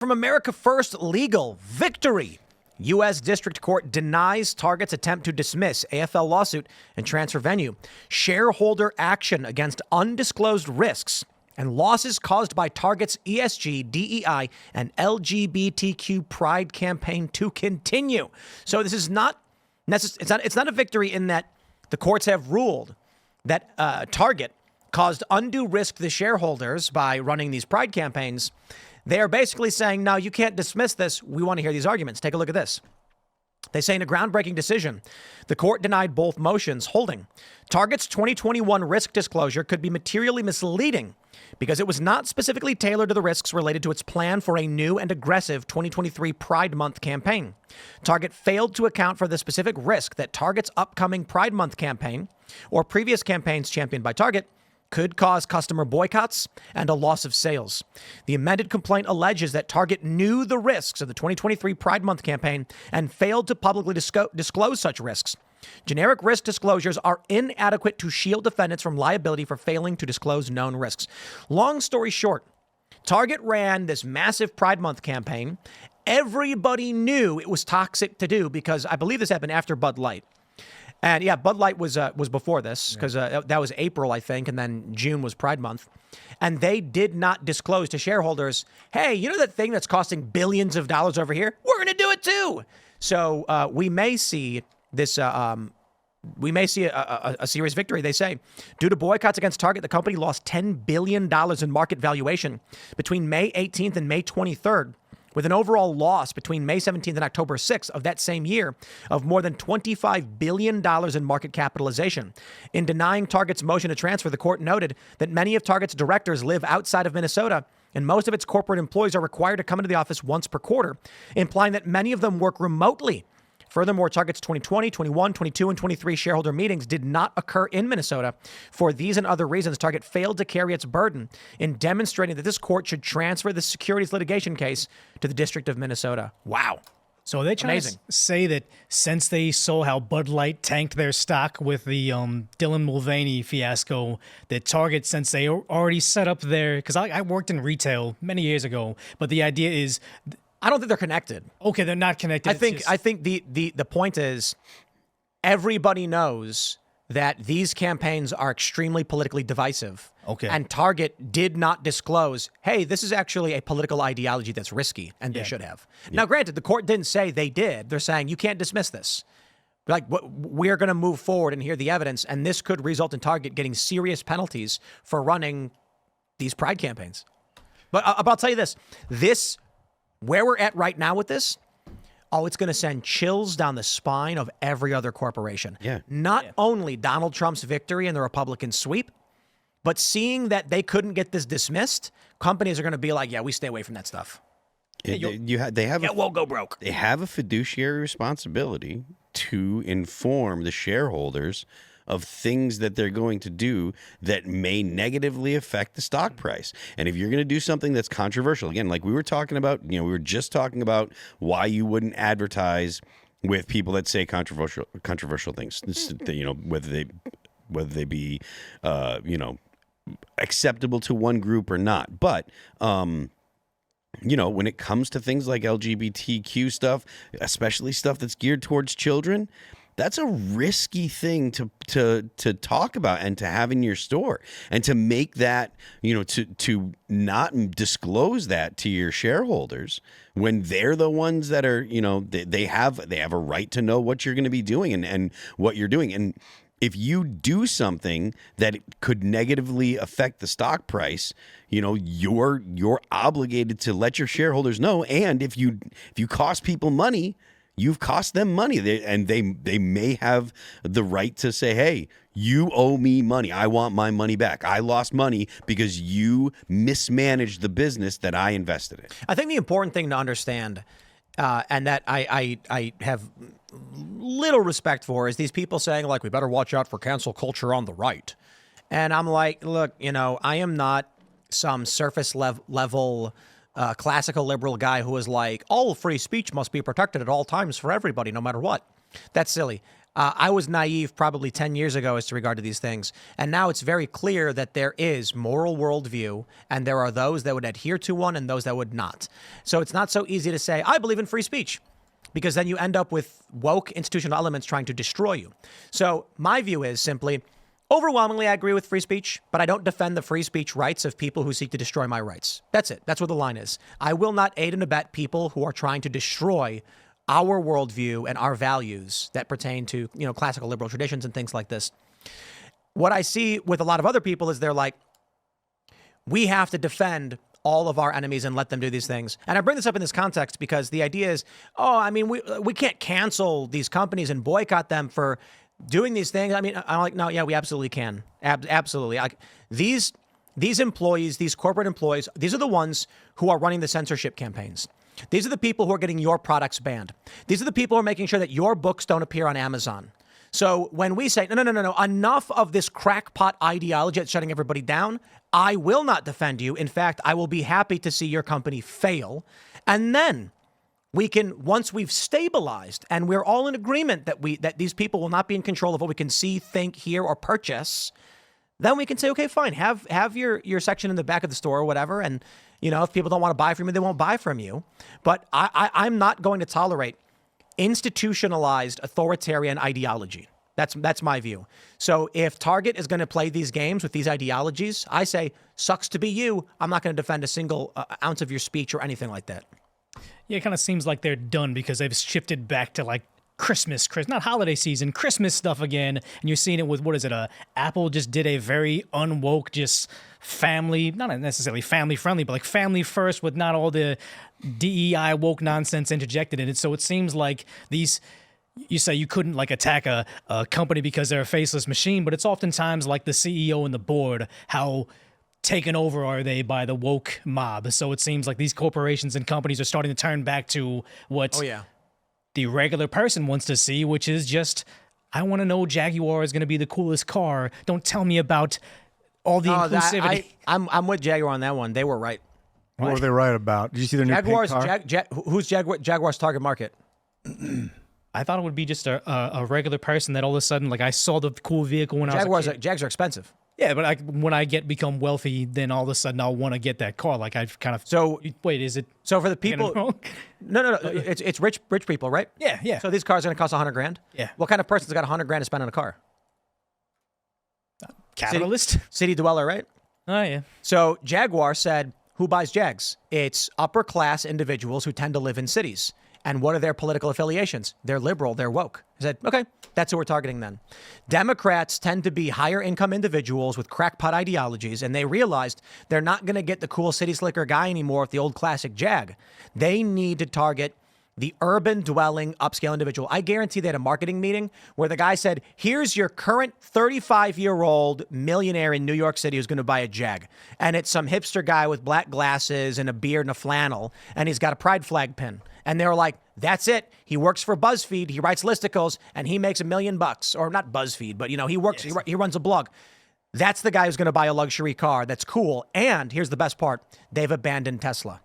From America First Legal, victory. U.S. District Court denies Target's attempt to dismiss AFL lawsuit and transfer venue. Shareholder action against undisclosed risks and losses caused by Target's ESG, DEI, and LGBTQ pride campaign to continue. So this is not necessarily, it's not a victory in that the courts have ruled that Target caused undue risk to the shareholders by running these pride campaigns. They are basically saying, no, you can't dismiss this. We want to hear these arguments. Take a look at this. They say in a groundbreaking decision, the court denied both motions, holding Target's 2021 risk disclosure could be materially misleading because it was not specifically tailored to the risks related to its plan for a new and aggressive 2023 Pride Month campaign. Target failed to account for the specific risk that Target's upcoming Pride Month campaign or previous campaigns championed by Target could cause customer boycotts and a loss of sales. The amended complaint alleges that Target knew the risks of the 2023 Pride Month campaign and failed to publicly disclose such risks. Generic risk disclosures are inadequate to shield defendants from liability for failing to disclose known risks. Long story short, Target ran this massive Pride Month campaign. Everybody knew it was toxic to do because I believe this happened after Bud Light. And yeah, Bud Light was before this because that was April, I think, and then June was Pride Month. And they did not disclose to shareholders, hey, you know that thing that's costing billions of dollars over here? We're going to do it too. So we may see this. We may see a serious victory, they say. Due to boycotts against Target, the company lost $10 billion in market valuation between May 18th and May 23rd. With an overall loss between May 17th and October 6th of that same year of more than $25 billion in market capitalization. In denying Target's motion to transfer, the court noted that many of Target's directors live outside of Minnesota, and most of its corporate employees are required to come into the office once per quarter, implying that many of them work remotely. Furthermore, Target's 2020, 21, 22, and 23 shareholder meetings did not occur in Minnesota. For these and other reasons, Target failed to carry its burden in demonstrating that this court should transfer the securities litigation case to the District of Minnesota. Wow. So are they trying to say that since they saw how Bud Light tanked their stock with the Dylan Mulvaney fiasco, that Target, since they already set up their, because I worked in retail many years ago, but the idea is, I don't think they're connected. Okay, they're not connected. I think the point is everybody knows that these campaigns are extremely politically divisive. Okay. And Target did not disclose, hey, this is actually a political ideology that's risky, and they should have. Yeah. Now, granted, the court didn't say they did. They're saying you can't dismiss this. Like, we're going to move forward and hear the evidence, and this could result in Target getting serious penalties for running these pride campaigns. But I'll tell you this, where we're at right now with this, it's going to send chills down the spine of every other corporation. Yeah. Not only Donald Trump's victory and the Republican sweep, but seeing that they couldn't get this dismissed, companies are going to be like, yeah, we stay away from that stuff. We'll go broke. They have a fiduciary responsibility to inform the shareholders of things that they're going to do that may negatively affect the stock price. And if you're going to do something that's controversial, again, like we were talking about, we were just talking about why you wouldn't advertise with people that say controversial things, whether they be, acceptable to one group or not. But, when it comes to things like LGBTQ stuff, especially stuff that's geared towards children, that's a risky thing to talk about and to have in your store, and to make that, to not disclose that to your shareholders when they're the ones that are, they have a right to know what you're going to be doing and what you're doing. And if you do something that could negatively affect the stock price, you're obligated to let your shareholders know. And if you cost people money, you've cost them money, they may have the right to say, hey, you owe me money. I want my money back. I lost money because you mismanaged the business that I invested in. I think the important thing to understand, and that I have little respect for, is these people saying, like, we better watch out for cancel culture on the right. And I'm like, look, I am not some surface level classical liberal guy who is like, all free speech must be protected at all times for everybody, no matter what. That's silly. I was naive probably 10 years ago as to regard to these things. And now it's very clear that there is moral worldview, and there are those that would adhere to one and those that would not. So it's not so easy to say, I believe in free speech, because then you end up with woke institutional elements trying to destroy you. So my view is simply, overwhelmingly, I agree with free speech, but I don't defend the free speech rights of people who seek to destroy my rights. That's it. That's where the line is. I will not aid and abet people who are trying to destroy our worldview and our values that pertain to, classical liberal traditions and things like this. What I see with a lot of other people is they're like, we have to defend all of our enemies and let them do these things. And I bring this up in this context because the idea is, we can't cancel these companies and boycott them for doing these things. I mean, I'm like, no, yeah, we absolutely can. Absolutely. Like these employees, these corporate employees, these are the ones who are running the censorship campaigns. These are the people who are getting your products banned. These are the people who are making sure that your books don't appear on Amazon. So when we say, no, enough of this crackpot ideology that's shutting everybody down, I will not defend you. In fact, I will be happy to see your company fail. And then we can, once we've stabilized and we're all in agreement that these people will not be in control of what we can see, think, hear, or purchase, then we can say, okay, fine, have your section in the back of the store or whatever. And, if people don't want to buy from you, they won't buy from you. But I'm not going to tolerate institutionalized authoritarian ideology. That's my view. So if Target is going to play these games with these ideologies, I say, sucks to be you. I'm not going to defend a single ounce of your speech or anything like that. Yeah, it kind of seems like they're done because they've shifted back to like Christmas, not holiday season, Christmas stuff again. And you're seeing it with, Apple just did a very unwoke, just family, not necessarily family friendly, but like family first with not all the DEI woke nonsense interjected in it. So it seems like you say you couldn't like attack a company because they're a faceless machine, but it's oftentimes like the CEO and the board, how taken over are they by the woke mob. So it seems like these corporations and companies are starting to turn back to what the regular person wants to see, which is just, I want to know Jaguar is going to be the coolest car. Don't tell me about all the inclusivity. I'm with Jaguar on that one. They were right. What were they right about? Did you see their new Jaguars? pink car? Who's Jaguar's target market? I thought it would be just a regular person that all of a sudden, like I saw the cool vehicle when I was a kid. Jags are expensive. Yeah, but when I become wealthy, then all of a sudden I'll want to get that car. Like I've kind of. So wait, is it? So for the people, no, it's rich people, right? Yeah. So these cars are going to cost $100,000. Yeah. What kind of person's got $100,000 to spend on a car? Capitalist, city dweller, right? Oh yeah. So Jaguar said, who buys Jags? It's upper class individuals who tend to live in cities. And what are their political affiliations? They're liberal, they're woke. I said, okay, that's who we're targeting then. Democrats tend to be higher income individuals with crackpot ideologies, and they realized they're not going to get the cool city slicker guy anymore with the old classic Jag. They need to target the urban dwelling upscale individual. I guarantee they had a marketing meeting where the guy said, here's your current 35-year-old millionaire in New York City who's going to buy a Jag. And it's some hipster guy with black glasses and a beard and a flannel, and he's got a pride flag pin. And they were like, that's it. He works for BuzzFeed. He writes listicles and he makes $1 million. Or not BuzzFeed, but he works, yes. He runs a blog. That's the guy who's going to buy a luxury car. That's cool. And here's the best part. They've abandoned Tesla.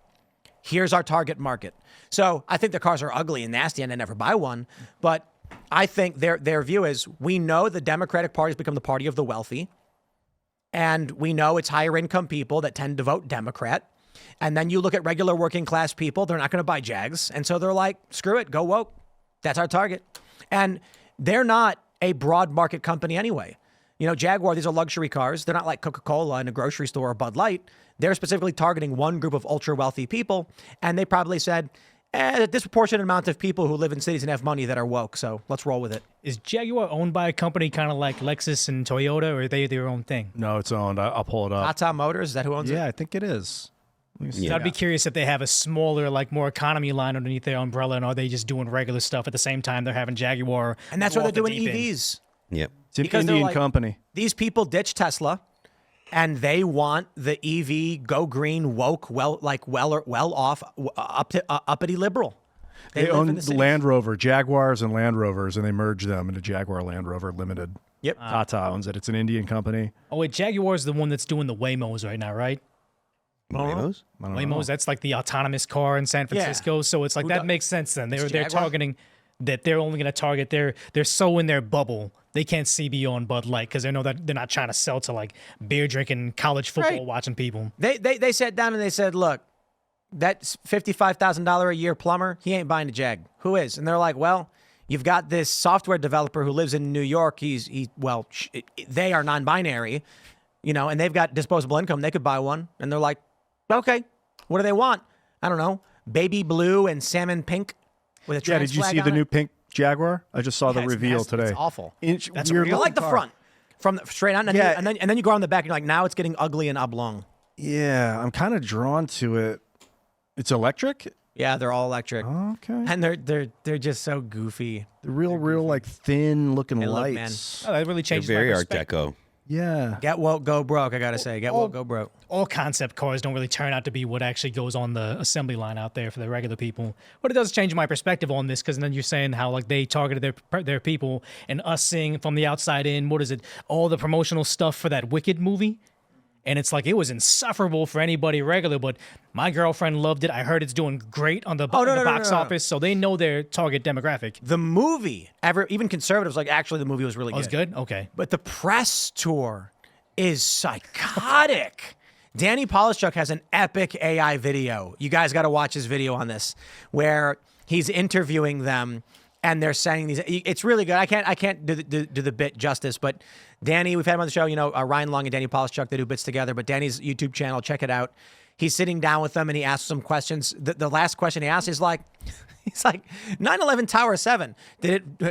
Here's our target market. So I think the cars are ugly and nasty and I never buy one. But I think their view is, we know the Democratic Party has become the party of the wealthy. And we know it's higher income people that tend to vote Democrat. And then you look at regular working class people, they're not going to buy Jags. And so they're like, screw it, go woke. That's our target. And they're not a broad market company anyway. Jaguar, these are luxury cars. They're not like Coca-Cola in a grocery store or Bud Light. They're specifically targeting one group of ultra wealthy people. And they probably said, a disproportionate amount of people who live in cities and have money that are woke. So let's roll with it. Is Jaguar owned by a company kind of like Lexus and Toyota, or are they their own thing? No, it's owned. I'll pull it up. Tata Motors, is that who owns it? Yeah, I think it is. Yeah. I'd be curious if they have a smaller, like more economy line underneath their umbrella, and are they just doing regular stuff at the same time they're having Jaguar? And that's why they're doing EVs. Yep. It's an Indian company. These people ditch Tesla, and they want the EV, go green, woke, well-off, uppity liberal. They own the Land Rover, Jaguars and Land Rovers, and they merged them into Jaguar Land Rover Limited. Yep. Tata owns it. It's an Indian company. Oh, wait, Jaguar's the one that's doing the Waymos right now, right? Waymos? Waymos, that's like the autonomous car in San Francisco. Yeah. So it's like that makes sense then. They're targeting that they're only going to target they're so in their bubble they can't see beyond Bud Light because they know that they're not trying to sell to like beer drinking, college football watching people. They sat down and they said, look, that $55,000 a year plumber, he ain't buying a Jag. Who is? And they're like, well, you've got this software developer who lives in New York. They are non-binary, and they've got disposable income. They could buy one. And they're like, okay, what do they want? I don't know, baby blue and salmon pink with a trans did you flag see on the it? new pink Jaguar? I just saw the reveal today. It's awful. That's weird real. I like the front from the straight on, and then you go on the back and you're like, now it's getting ugly and oblong. Yeah, I'm kind of drawn to it. It's electric? Yeah, they're all electric. Okay. And they're just so goofy. The real like thin looking Hey, look, lights. Oh, that really They're changes very my Art perspective. Deco. Yeah. Get woke, go broke. I gotta say, get woke, go broke. All concept cars don't really turn out to be what actually goes on the assembly line out there for the regular people. But it does change my perspective on this because then you're saying how like they targeted their people and us seeing from the outside in, what is it, all the promotional stuff for that Wicked movie. And it's like, it was insufferable for anybody regular, but my girlfriend loved it. I heard it's doing great on the box office, so they know their target demographic. The movie, even conservatives, like, actually the movie was really good. Oh, it's good? Okay. But the press tour is psychotic. Danny Polishchuk has an epic AI video. You guys got to watch his video on this, where he's interviewing them and they're saying these. It's really good. I can't do the bit justice, but Danny, we've had him on the show. Ryan Long and Danny Polishchuk, they do bits together. But Danny's YouTube channel, check it out. He's sitting down with them and he asks some questions. The last question he asks is like, he's like, 9/11 Tower 7.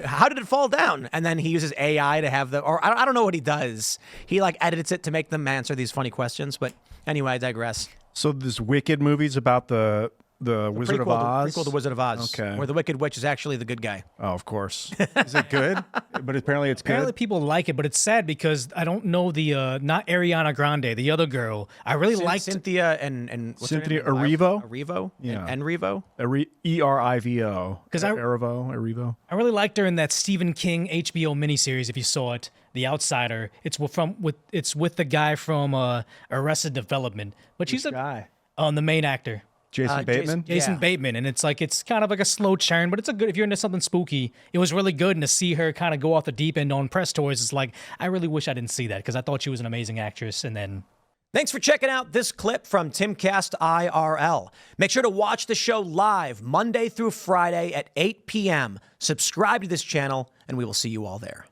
How did it fall down? And then he uses AI to have I don't know what he does. He like edits it to make them answer these funny questions. But anyway, I digress. So this Wicked movie's about the Wizard of Oz? The prequel to Wizard of Oz. Okay. Where the Wicked Witch is actually the good guy. Oh, of course. Is it good? But apparently it's Apparently good. people like it, but it's sad because I don't know the not Ariana Grande, the other girl. I really liked Cynthia and what's her Cynthia name? Erivo? Erivo? Yeah. Enrivo? Erivo. 'Cause Erivo. I really liked her in that Stephen King HBO miniseries. If you saw it, The Outsider. It's with the guy from Arrested Development, but she's Which guy? the main actor. Jason Bateman? Jason Yeah. Bateman, and it's kind of like a slow churn, but it's a good if you're into something spooky. It was really good, and to see her kind of go off the deep end on press tours, it's like I really wish I didn't see that because I thought she was an amazing actress, and then. Thanks for checking out this clip from Timcast IRL. Make sure to watch the show live Monday through Friday at 8 p.m. Subscribe to this channel, and we will see you all there.